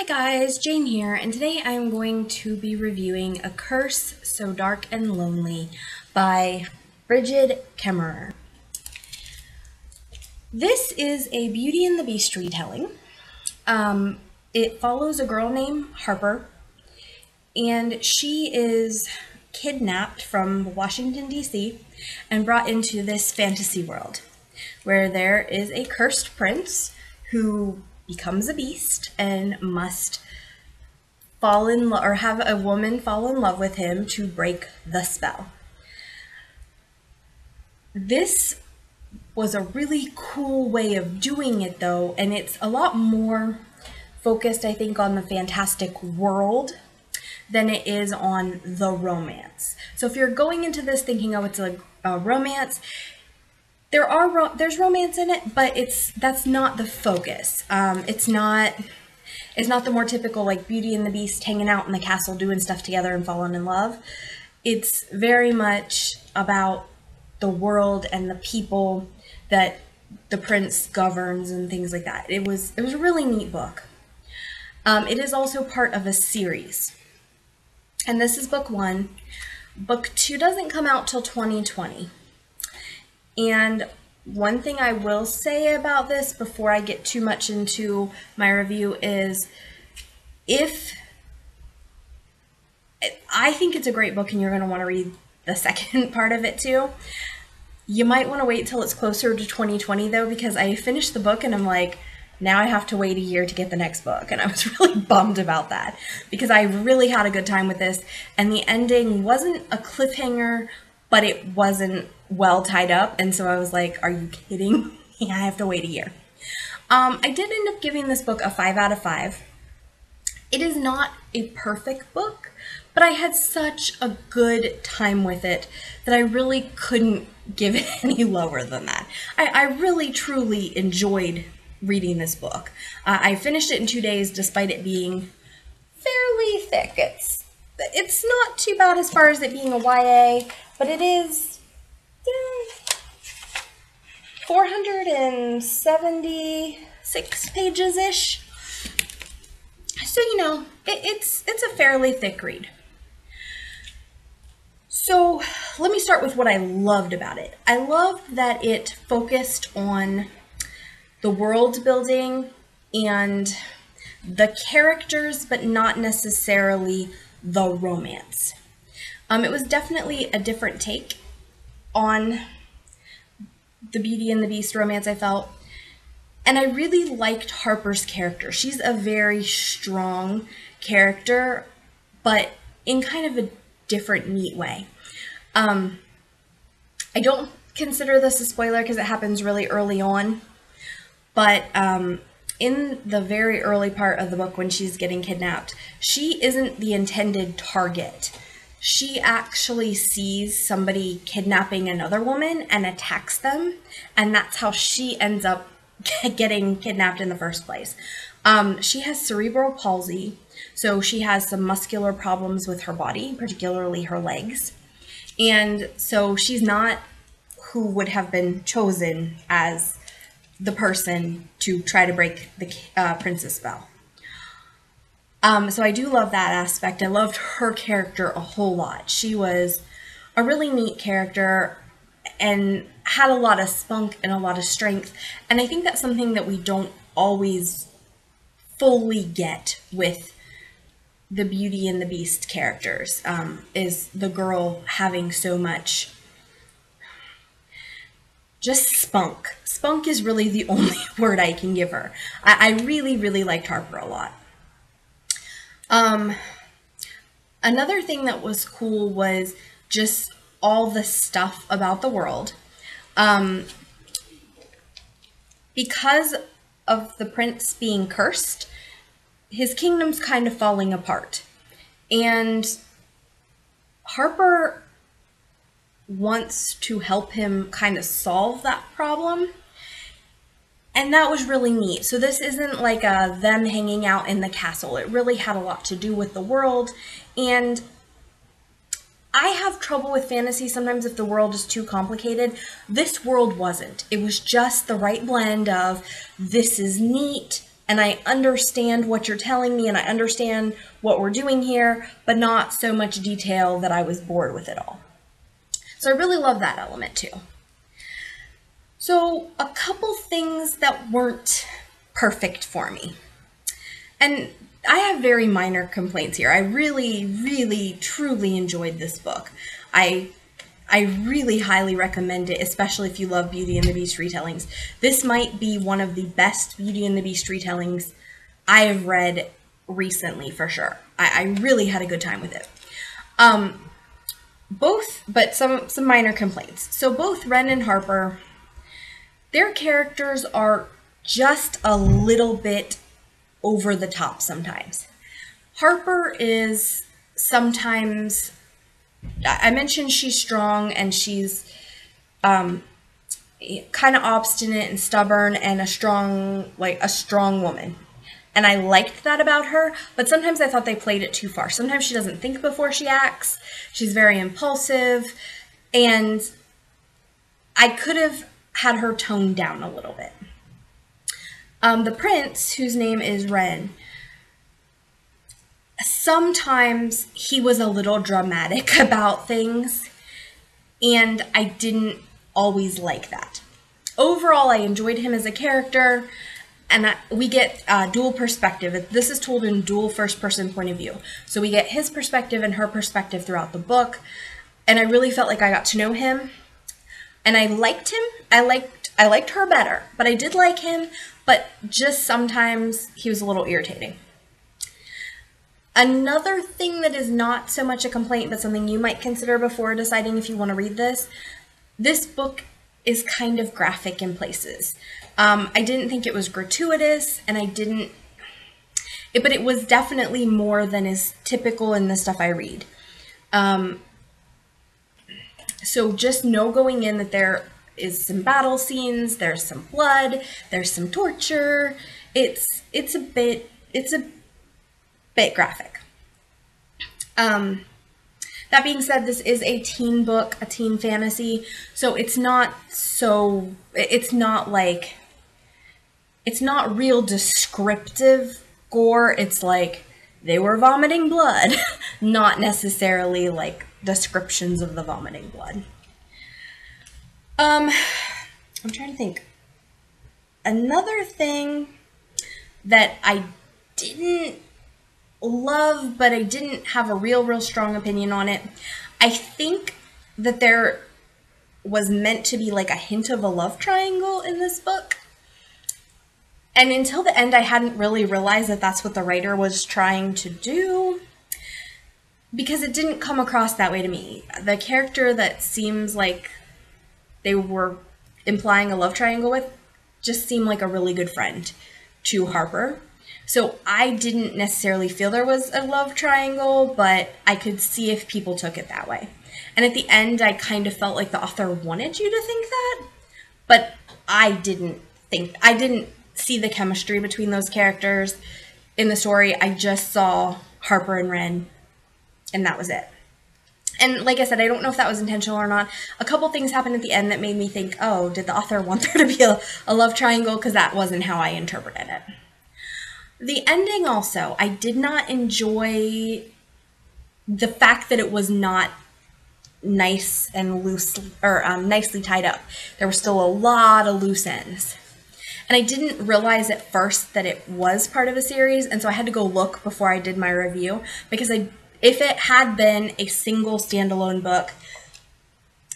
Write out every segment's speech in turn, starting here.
Hi guys, Jane here, and today I am going to be reviewing A Curse So Dark and Lonely by Brigid Kemmerer. This is a Beauty and the Beast retelling. It follows a girl named Harper, and she is kidnapped from Washington, D.C. and brought into this fantasy world where there is a cursed prince who becomes a beast and must fall in love or have a woman fall in love with him to break the spell. This was a really cool way of doing it though, and it's a lot more focused, I think, on the fantastic world than it is on the romance. So if you're going into this thinking, oh, it's a romance, there's romance in it, but that's not the focus. It's not the more typical like Beauty and the Beast hanging out in the castle doing stuff together and falling in love. It's very much about the world and the people that the prince governs and things like that. It was a really neat book. It is also part of a series, and this is book 1. Book 2 doesn't come out till 2020. And one thing I will say about this before I get too much into my review is I think it's a great book and you're going to want to read the second part of it too. You might want to wait till it's closer to 2020 though, because I finished the book and I'm like, now I have to wait a year to get the next book. And I was really bummed about that because I really had a good time with this, and the ending wasn't a cliffhanger, but it wasn't well tied up, and so I was like, are you kidding me? I have to wait a year. I did end up giving this book a 5 out of 5. It is not a perfect book, but I had such a good time with it that I really couldn't give it any lower than that. I really, truly enjoyed reading this book. I finished it in 2 days despite it being fairly thick. It's not too bad as far as it being a YA, but it is 476 pages-ish. So, you know, it's a fairly thick read. So let me start with what I loved about it. I loved that it focused on the world building and the characters, but not necessarily the romance. It was definitely a different take on the Beauty and the Beast romance, I felt. And I really liked Harper's character. She's a very strong character, but in kind of a different, neat way. I don't consider this a spoiler because it happens really early on, but in the very early part of the book when she's getting kidnapped, she isn't the intended target. She actually sees somebody kidnapping another woman and attacks them, and that's how she ends up getting kidnapped in the first place. She has cerebral palsy, so she has some muscular problems with her body, particularly her legs, and so she's not who would have been chosen as the person to try to break the prince's spell. So I do love that aspect. I loved her character a whole lot. She was a really neat character and had a lot of spunk and a lot of strength. And I think that's something that we don't always fully get with the Beauty and the Beast characters, is the girl having so much just spunk. Spunk is really the only word I can give her. I really, really liked Harper a lot. Another thing that was cool was just all the stuff about the world. Because of the prince being cursed, his kingdom's kind of falling apart. And Harper wants to help him kind of solve that problem. And that was really neat. So this isn't like them hanging out in the castle. It really had a lot to do with the world. And I have trouble with fantasy sometimes if the world is too complicated. This world wasn't. It was just the right blend of this is neat and I understand what you're telling me and I understand what we're doing here, but not so much detail that I was bored with it all. So I really love that element too. So a couple things that weren't perfect for me. And I have very minor complaints here. I really, really, truly enjoyed this book. I really highly recommend it, especially if you love Beauty and the Beast retellings. This might be one of the best Beauty and the Beast retellings I have read recently, for sure. I really had a good time with it. But some minor complaints. So both Ren and Harper, their characters are just a little bit over the top sometimes. Harper is sometimes, I mentioned she's strong and she's kind of obstinate and stubborn and a strong woman. And I liked that about her, but sometimes I thought they played it too far. Sometimes she doesn't think before she acts. She's very impulsive, and I could have had her toned down a little bit. The prince, whose name is Ren, sometimes he was a little dramatic about things, and I didn't always like that. Overall, I enjoyed him as a character, and we get dual perspective. This is told in dual first-person point of view. So we get his perspective and her perspective throughout the book, and I really felt like I got to know him, and I liked him. I liked her better, but I did like him, but just sometimes he was a little irritating. Another thing that is not so much a complaint, but something you might consider before deciding if you want to read this book is kind of graphic in places. I didn't think it was gratuitous, and but it was definitely more than is typical in the stuff I read. So just know going in that there is some battle scenes, there's some blood, there's some torture. It's a bit graphic. That being said, this is a teen book, a teen fantasy, so it's not real descriptive gore. It's like they were vomiting blood, not necessarily like descriptions of the vomiting blood. I'm trying to think. Another thing that I didn't love, but I didn't have a real strong opinion on it. I think that there was meant to be like a hint of a love triangle in this book. And until the end, I hadn't really realized that that's what the writer was trying to do, because it didn't come across that way to me. The character that seems like they were implying a love triangle with just seemed like a really good friend to Harper. So I didn't necessarily feel there was a love triangle, but I could see if people took it that way. And at the end, I kind of felt like the author wanted you to think that, but I didn't see the chemistry between those characters in the story. I just saw Harper and Ren, and that was it. And like I said, I don't know if that was intentional or not. A couple things happened at the end that made me think, oh, did the author want there to be a love triangle? Because that wasn't how I interpreted it. The ending also, I did not enjoy the fact that it was not nice and loose, or nicely tied up. There were still a lot of loose ends. And I didn't realize at first that it was part of a series, and so I had to go look before I did my review, because if it had been a single standalone book,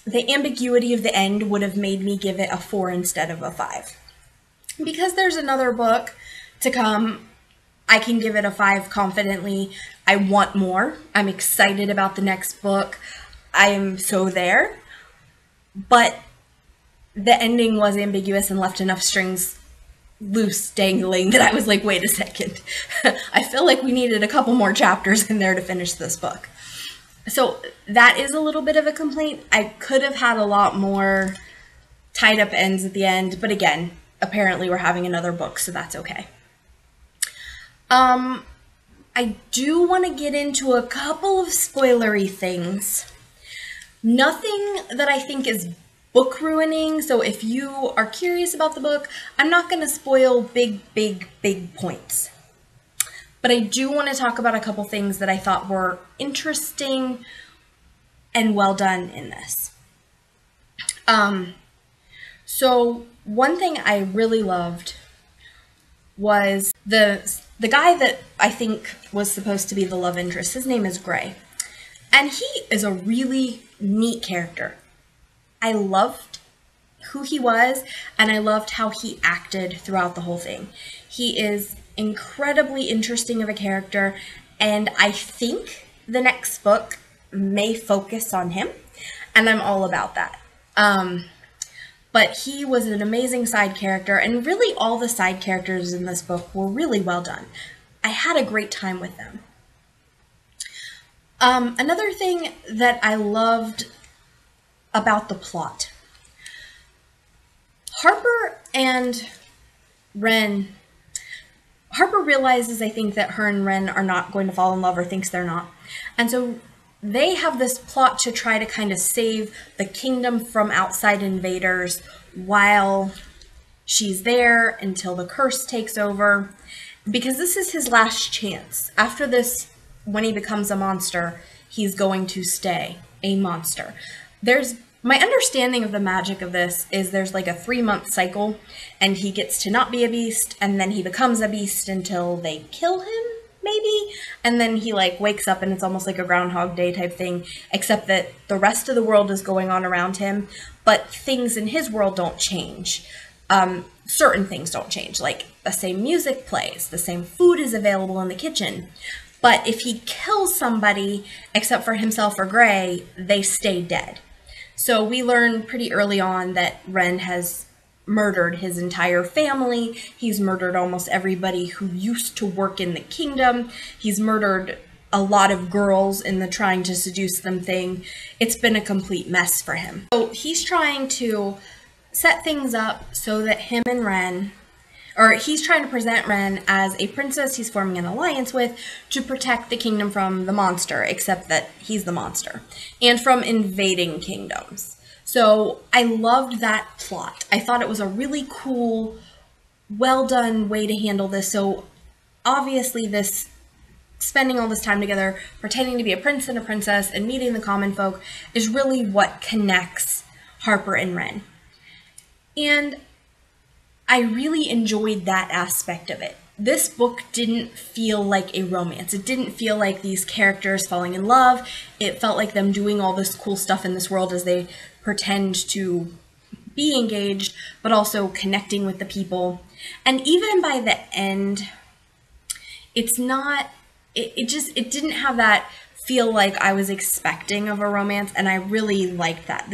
the ambiguity of the end would have made me give it a 4 instead of a 5. Because there's another book to come, I can give it a 5 confidently. I want more. I'm excited about the next book. I am so there. But the ending was ambiguous and left enough strings loose dangling that I was like, wait a second. I feel like we needed a couple more chapters in there to finish this book. So that is a little bit of a complaint. I could have had a lot more tied up ends at the end, but again, apparently we're having another book, so that's okay. I do want to get into a couple of spoilery things. Nothing that I think is book ruining, so if you are curious about the book, I'm not going to spoil big points. But I do want to talk about a couple things that I thought were interesting and well done in this. So one thing I really loved was the guy that I think was supposed to be the love interest. His name is Gray. And he is a really neat character. I loved who he was, and I loved how he acted throughout the whole thing. He is incredibly interesting of a character, and I think the next book may focus on him, and I'm all about that. But he was an amazing side character, and really all the side characters in this book were really well done. I had a great time with them. Another thing that I loved about the plot. Harper and Wren. Harper realizes, I think, that her and Wren are not going to fall in love, or thinks they're not. And so they have this plot to try to kind of save the kingdom from outside invaders while she's there until the curse takes over. Because this is his last chance. After this, when he becomes a monster, he's going to stay a monster. My understanding of the magic of this is there's like a 3-month cycle, and he gets to not be a beast, and then he becomes a beast until they kill him, maybe? And then he like wakes up and it's almost like a Groundhog Day type thing, except that the rest of the world is going on around him, but things in his world don't change. Certain things don't change, like the same music plays, the same food is available in the kitchen. But if he kills somebody, except for himself or Gray, they stay dead. So we learn pretty early on that Wren has murdered his entire family. He's murdered almost everybody who used to work in the kingdom. He's murdered a lot of girls in the trying to seduce them thing. It's been a complete mess for him. So he's trying to set things up so that him and Wren, or he's trying to present Wren as a princess he's forming an alliance with to protect the kingdom from the monster, except that he's the monster, and from invading kingdoms. So I loved that plot. I thought it was a really cool, well done way to handle this. So obviously this, spending all this time together, pretending to be a prince and a princess and meeting the common folk is really what connects Harper and Wren. And I really enjoyed that aspect of it. This book didn't feel like a romance. It didn't feel like these characters falling in love. It felt like them doing all this cool stuff in this world as they pretend to be engaged, but also connecting with the people. And even by the end, it's not, it didn't have that feel like I was expecting of a romance, and I really liked that.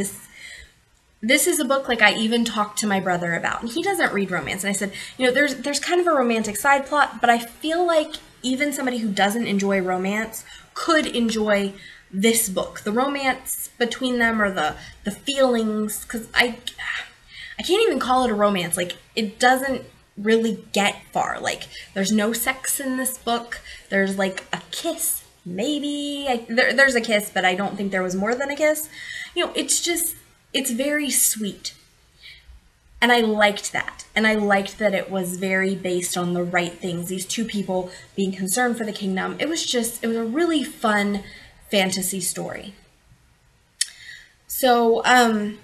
This is a book like I even talked to my brother about, and he doesn't read romance. And I said, you know, there's kind of a romantic side plot, but I feel like even somebody who doesn't enjoy romance could enjoy this book. The romance between them, or the feelings, because I can't even call it a romance. Like, it doesn't really get far. Like, there's no sex in this book. There's like a kiss, maybe. There's a kiss, but I don't think there was more than a kiss. You know, it's very sweet. And I liked that. And I liked that it was very based on the right things. These two people being concerned for the kingdom. It was a really fun fantasy story. So, I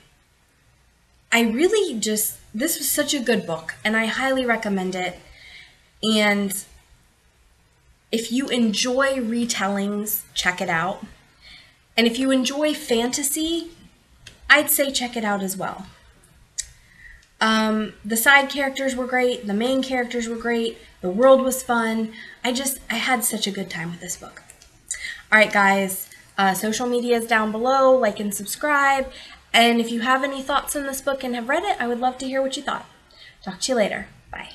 really this was such a good book, and I highly recommend it. And if you enjoy retellings, check it out. And if you enjoy fantasy, I'd say check it out as well. The side characters were great. The main characters were great. The world was fun. I had such a good time with this book. All right, guys, social media is down below. Like and subscribe. And if you have any thoughts on this book and have read it, I would love to hear what you thought. Talk to you later. Bye.